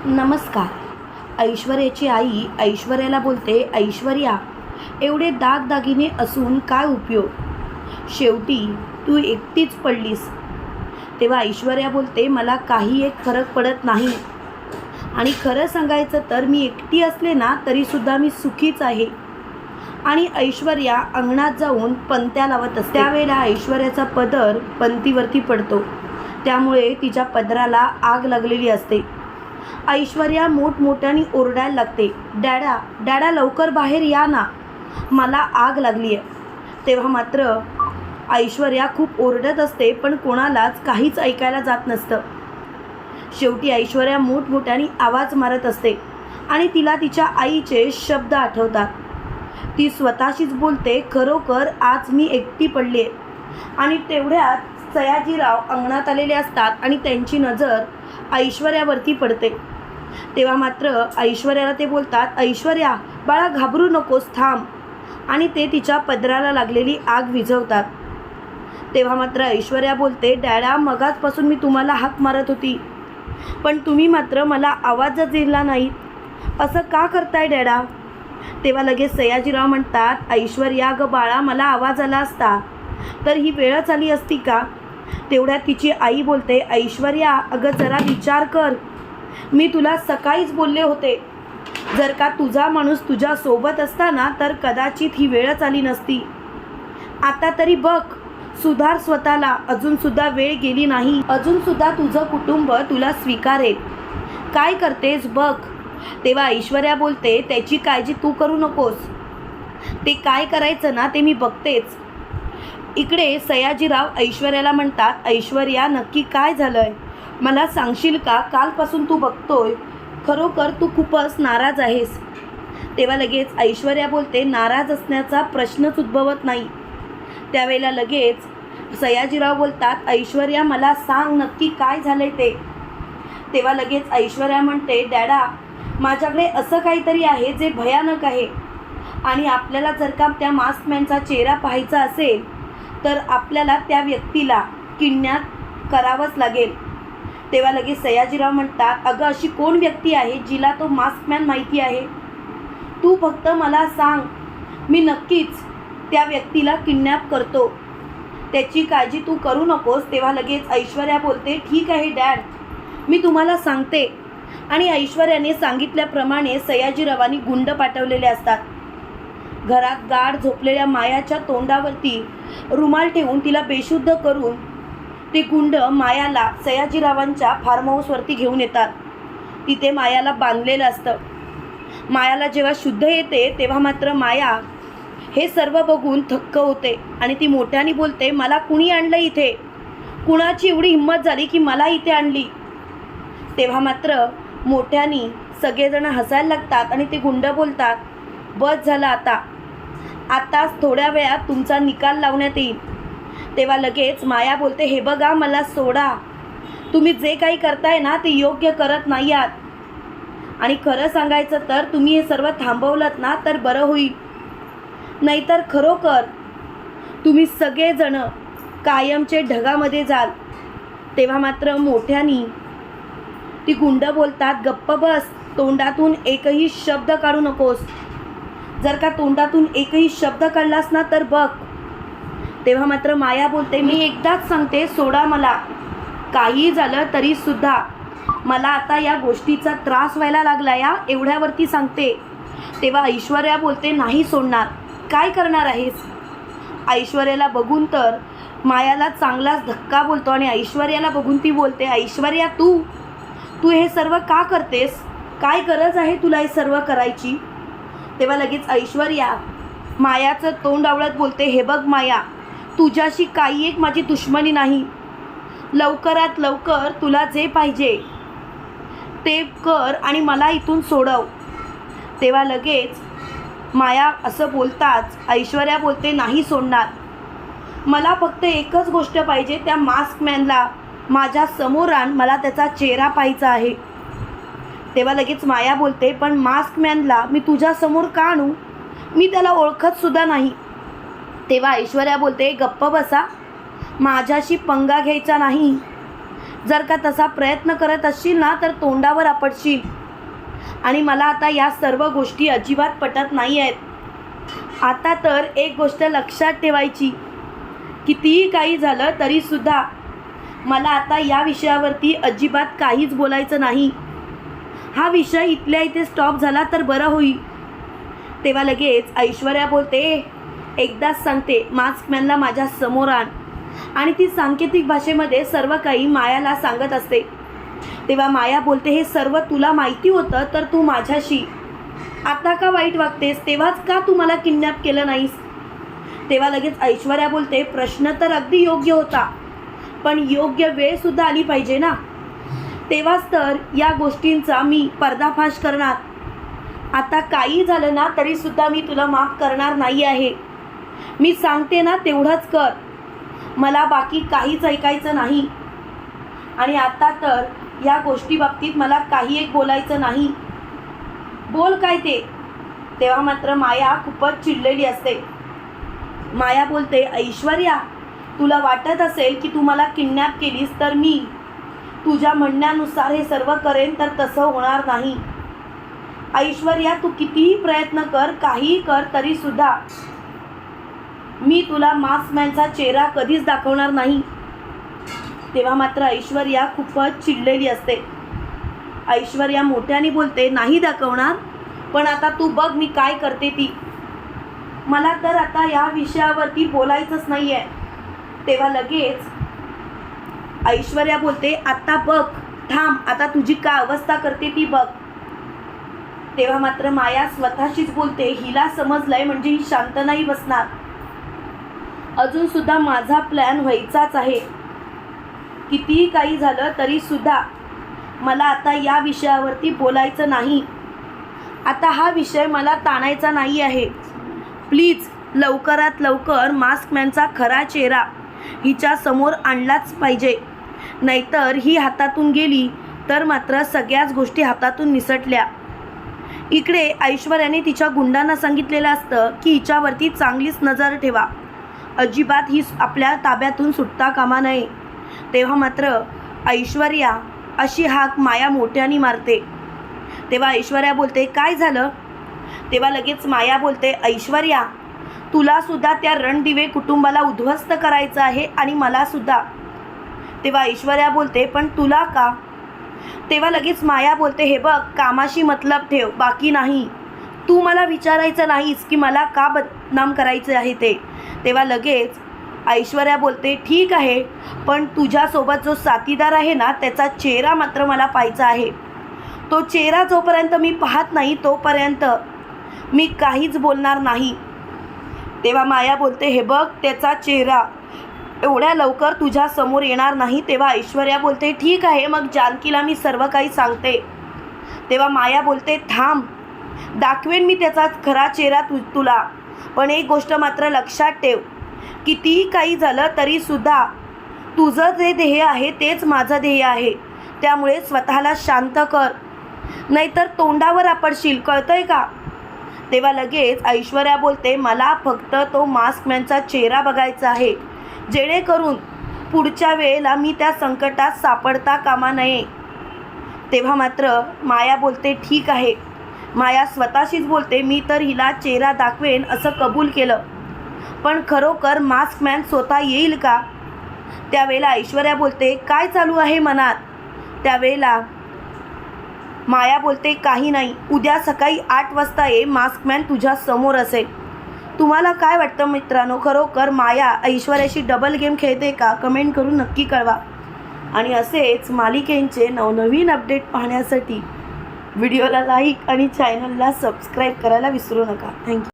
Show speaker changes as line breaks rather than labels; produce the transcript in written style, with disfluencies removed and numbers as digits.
नमस्कार. ऐश्वर्याची आई ऐश्वर्याला बोलते, ऐश्वर्या, एवढे दागदागिने असून काय उपयोग, शेवटी तू एकटीच पडलीस. तेव्हा ऐश्वर्या बोलते, मला काही एक फरक पडत नाही आणि खरं सांगायचं तर मी एकटी असले ना तरीसुद्धा मी सुखीच आहे. आणि ऐश्वर्या अंगणात जाऊन पणत्या लावत असते. त्यावेळेला ऐश्वर्याचा पदर पणतीवरती पडतो, त्यामुळे तिच्या पदराला आग लागलेली असते. ऐश्वर्या मोठमोठ्याने ओरडायला लागते, डॅडा डॅडा लवकर बाहेर या ना, मला आग लागली आहे. तेव्हा मात्र ऐश्वर्या खूप ओरडत असते, पण कोणालाच काहीच ऐकायला जात नसतं. शेवटी ऐश्वर्या मोठमोठ्याने आवाज मारत असते आणि तिला तिच्या आईचे शब्द आठवतात. ती स्वतःशीच बोलते, खरोखर आज मी एकटी पडली आहे. आणि तेवढ्यात सयाजीराव अंगणात आलेले असतात आणि त्यांची नजर ऐश्वर्यावरती पडते. तेव्हा मात्र ऐश्वर्याला ते बोलतात, ऐश्वर्या बाळा घाबरू नकोस, थांब. आणि ते तिच्या पदराला लागलेली आग विझवतात. तेव्हा मात्र ऐश्वर्या बोलते, डॅडा मगाचपासून मी तुम्हाला हाक मारत होती, पण तुम्ही मात्र मला आवाजच दिला नाही, असं का करताय डॅडा. तेव्हा लगेच सयाजीराव म्हणतात, ऐश्वर्या अगं बाळा, मला आवाज आला असता तर ही वेळच आली असती का. तेवढ्यात तिची आई बोलते, ऐश्वर्या अगं जरा विचार कर, मी तुला सकाळीच बोलले होते, जर का तुझा माणूस तुझ्या सोबत असता ना तर कदाचित ही वेळच आली नसती. आता तरी बघ, सुधार स्वतःला, अजूनसुद्धा वेळ गेली नाही, अजूनसुद्धा तुझं कुटुंब तुला स्वीकारेल, काय करतेस बघ. तेव्हा ऐश्वर्या बोलते, त्याची काळजी तू करू नकोस, ते काय करायचं ना ते मी बघतेच. इकडे सयाजीराव ऐश्वर्याला म्हणतात, ऐश्वर्या नक्की काय झालंय, मला सांगशील का, कालपासून तू बघतोय खरोखर तू खूपच नाराज आहेस. तेव्हा लगेच ऐश्वर्या बोलते, नाराज असण्याचा प्रश्नच उद्भवत नाही. त्यावेळेला लगेच सयाजीराव बोलतात, ऐश्वर्या मला सांग नक्की काय झालंय ते. तेव्हा लगेच ऐश्वर्या म्हणते, डॅडा माझ्याकडे असं काहीतरी आहे जे भयानक आहे आणि आपल्याला जर का त्या मास्कमॅनचा चेहरा पाहायचा असेल तर आपल्याला त्या व्यक्तीला किडनॅप करावंच लागेल. तेव्हा लगेच सयाजीराव म्हणतात, अगं अशी कोण व्यक्ती आहे जिला तो मास्कमॅन माहिती आहे, तू फक्त मला सांग, मी नक्कीच त्या व्यक्तीला किडनॅप करतो, त्याची काळजी तू करू नकोस. तेव्हा लगेच ऐश्वर्या बोलते, ठीक आहे डॅड, मी तुम्हाला सांगते. आणि ऐश्वर्याने सांगितल्याप्रमाणे सयाजीरावांनी गुंड पाठवलेले असतात. घरात गाढ झोपलेल्या मायाच्या तोंडावरती रुमाल ठेवून तिला बेशुद्ध करून ते गुंड मायाला सयाजीरावांच्या फार्म हाऊसवरती घेऊन येतात. तिथे मायाला बांधलेलं असतं. मायाला जेव्हा शुद्ध येते तेव्हा मात्र माया हे सर्व बघून थक्क होते आणि ती मोठ्याने बोलते, मला कुणी आणलं इथे, कुणाची एवढी हिंमत झाली की मला इथे आणली. तेव्हा मात्र मोठ्याने सगळेजण हसायला लागतात आणि ते गुंड बोलतात, बस झालं, आताच थोड्या वेळात तुमचा निकाल लावण्यात येईल. तेव्हा लगेच माया बोलते, हे बघा मला सोडा, तुम्ही जे काही करताय ना ते योग्य करत नाही आहात आणि खरं सांगायचं तर तुम्ही हे सर्व थांबवलंत ना तर बरं होईल, नाहीतर खरोखर तुम्ही सगळेजण कायमचे ढगामध्ये जाल. तेव्हा मात्र मोठ्याने ती गुंड बोलतात, गप्प बस, तोंडातून एकही शब्द काढू नकोस, जर का तोंडातून एकही शब्द काढलास ना तर बघ. तेव्हा मात्र माया बोलते, मी एकदाच सांगते, सोडा मला, काही झालं तरीसुद्धा मला आता या गोष्टीचा त्रास व्हायला लागला या, एवढ्यावरती सांगते. तेव्हा ऐश्वर्या बोलते, नाही सोडणार, काय करणार आहेस. ऐश्वर्याला बघून तर मायाला चांगलाच धक्का बोलतो आणि ऐश्वर्याला बघून ती बोलते, ऐश्वर्या तू हे सर्व का करतेस, काय गरज आहे तुला हे सर्व करायची. तेव्हा लगेच ऐश्वर्या मायाचं तोंड आवळत बोलते, हे बघ माया, तुझ्याशी काही एक माझी दुश्मनी नाही, लवकरात लवकर तुला जे पाहिजे ते कर आणि मला इथून सोडव. तेव्हा लगेच माया असं बोलताच ऐश्वर्या बोलते, नाही सोडणार, मला फक्त एकच गोष्ट पाहिजे, त्या मास्कमॅनला माझ्या समोर आण, मला त्याचा चेहरा पाहायचा आहे. तेव्हा लगेच माया बोलते, पण मास्कमॅनला मी तुझ्या समोर का आणू, मी त्याला ओळखतसुद्धा नाही. तेव्हा ऐश्वर्या बोलते, गप्प बसा, माझ्याशी पंगा घ्यायचा नाही, जर का तसा प्रयत्न करत असशील ना तर तोंडावर आपटशील. आणि मला आता या सर्व गोष्टी अजिबात पटत नाही आहेत. आता तर एक गोष्ट लक्षात ठेवायची, कितीही काही झालं तरीसुद्धा मला आता या विषयावरती अजिबात काहीच बोलायचं नाही. हा विषय इथल्या इथे स्टॉप झाला तर बरं होईल. तेव्हा लगेच ऐश्वर्या बोलते, एकदाच सांगते, मास्कमॅनला माझ्या समोर आण. आणि ती सांकेतिक भाषेमध्ये सर्व काही मायाला सांगत असते. तेव्हा माया बोलते, हे सर्व तुला माहिती होतं तर तू माझ्याशी आता का वाईट वागतेस? तेव्हाच का तू मला किडनॅप केलं नाहीस? तेव्हा लगेच ऐश्वर्या बोलते, प्रश्न तर अगदी योग्य होता, पण योग्य वेळसुद्धा आली पाहिजे ना. तेव्हाच तर या गोष्टींचा मी पर्दाफाश करणार. आता काही झालं ना तरीसुद्धा मी तुला माफ करणार नाही आहे. मी सांगते ना तेवढंच कर. मला बाकी काहीच ऐकायचं नाही. आणि आता तर या गोष्टीबाबतीत मला काही एक बोलायचं नाही. बोल काय ते. तेव्हा मात्र माया खूपच चिडलेली असते. माया बोलते, ऐश्वर्या, तुला वाटत असेल की तू मला किडनॅप केलीस तर मी तुझ्या म्हणण्यानुसार हे सर्व करेन, तर तसं होणार नाही. ऐश्वर्या, तू कितीही प्रयत्न कर, काहीही कर, तरीसुद्धा मी तुला मास्कमॅनचा चेहरा कधीच दाखवणार नाही. तेव्हा मात्र ऐश्वर्या खूपच चिडलेली असते. ऐश्वर्या मोठ्याने बोलते, नाही दाखवणार, पण आता तू बघ मी काय करते ती. मला तर आता या विषयावरती बोलायचंच नाही आहे. तेव्हा लगेच ऐश्वर्या बोलते, आता बघ, थांब, आता तुझी काय अवस्था करते ती बघ. तेव्हा मात्र माया स्वतःशीच बोलते, हिला समजलंय म्हणजे ही शांत नाही बसणार. अजूनसुद्धा माझा प्लॅन व्हायचाच आहे. कितीही काही झालं तरीसुद्धा मला आता या विषयावरती बोलायचं नाही. आता हा विषय मला ताणायचा नाही आहे. प्लीज लवकरात लवकर मास्कमॅनचा खरा चेहरा हिच्या समोर आणलाच पाहिजे. नाहीतर ही हातातून गेली तर मात्र सगळ्याच गोष्टी हातातून निसटल्या. इकडे ऐश्वर्याने तिच्या गुंडांना सांगितलेलं असतं की हिच्यावरती चांगलीच नजर ठेवा, अजिबात ही आपल्या ताब्यातून सुटता कामा नये. तेव्हा मात्र ऐश्वर्या अशी हाक माया मोठ्याने मारते. तेव्हा ऐश्वर्या बोलते, काय झालं? तेव्हा लगेच माया बोलते, ऐश्वर्या, तुलासुद्धा त्या रणदिवे कुटुंबाला उद्ध्वस्त करायचं आहे आणि मलासुद्धा. तेव्हा ऐश्वर्या बोलते, पण तुला का? तेव्हा लगेच माया बोलते, हे बघ, कामाशी मतलब ठेव, बाकी नाही. तू मला विचारायचं नाहीस की मला का बदनाम करायचं आहे ते. तेव्हा लगेच ऐश्वर्या बोलते, ठीक आहे, पण तुझ्यासोबत जो साथीदार आहे ना त्याचा चेहरा मात्र मला पाहायचा आहे. तो चेहरा जोपर्यंत मी पाहत नाही तोपर्यंत मी काहीच बोलणार नाही. तेव्हा माया बोलते, हे बघ, त्याचा चेहरा एवढ्या लवकर तुझ्या समोर येणार नाही. तेव्हा ऐश्वर्या बोलते, ठीक आहे, मग जानकीला मी सर्व काही सांगते. तेव्हा माया बोलते, थांब, दाखवेन मी त्याचा खरा चेहरा तुला. पण एक गोष्ट मात्र लक्षात ठेव, कितीही काही झालं तरीसुद्धा तुझं जे ध्येय आहे तेच माझं ध्येय आहे. त्यामुळे स्वतःला शांत कर, नाहीतर तोंडावर आपडशील, कळतंय का? तेव्हा लगेच ऐश्वर्या बोलते, मला फक्त तो मास्कमॅनचा चेहरा बघायचा आहे, जेणेकरून पुढच्या वेळेला मी त्या संकटात सापडता कामा नये. तेव्हा मात्र माया बोलते, ठीक आहे. माया स्वतःशीच बोलते, मी तर हिला चेहरा दाखवेन असं कबूल केलं, पण खरोखर मास्कमॅन स्वतः येईल का? त्यावेळेला ऐश्वर्या बोलते, काय चालू आहे मनात? त्यावेळेला माया बोलते, काही नाही, उद्या सकाळी 8 वाजता ये, मास्कमॅन तुझ्या समोर असेल. तुम्हाला काय वाटतं मित्रांनो, खरोखर माया ऐश्वर्याशी डबल गेम खेळते का? कमेंट करून नक्की कळवा. आणि असेच मालिकेंचे नवनवीन अपडेट पाहण्यासाठी व्हिडिओला लाईक आणि चॅनलला सबस्क्राईब करायला विसरू नका. थँक्यू.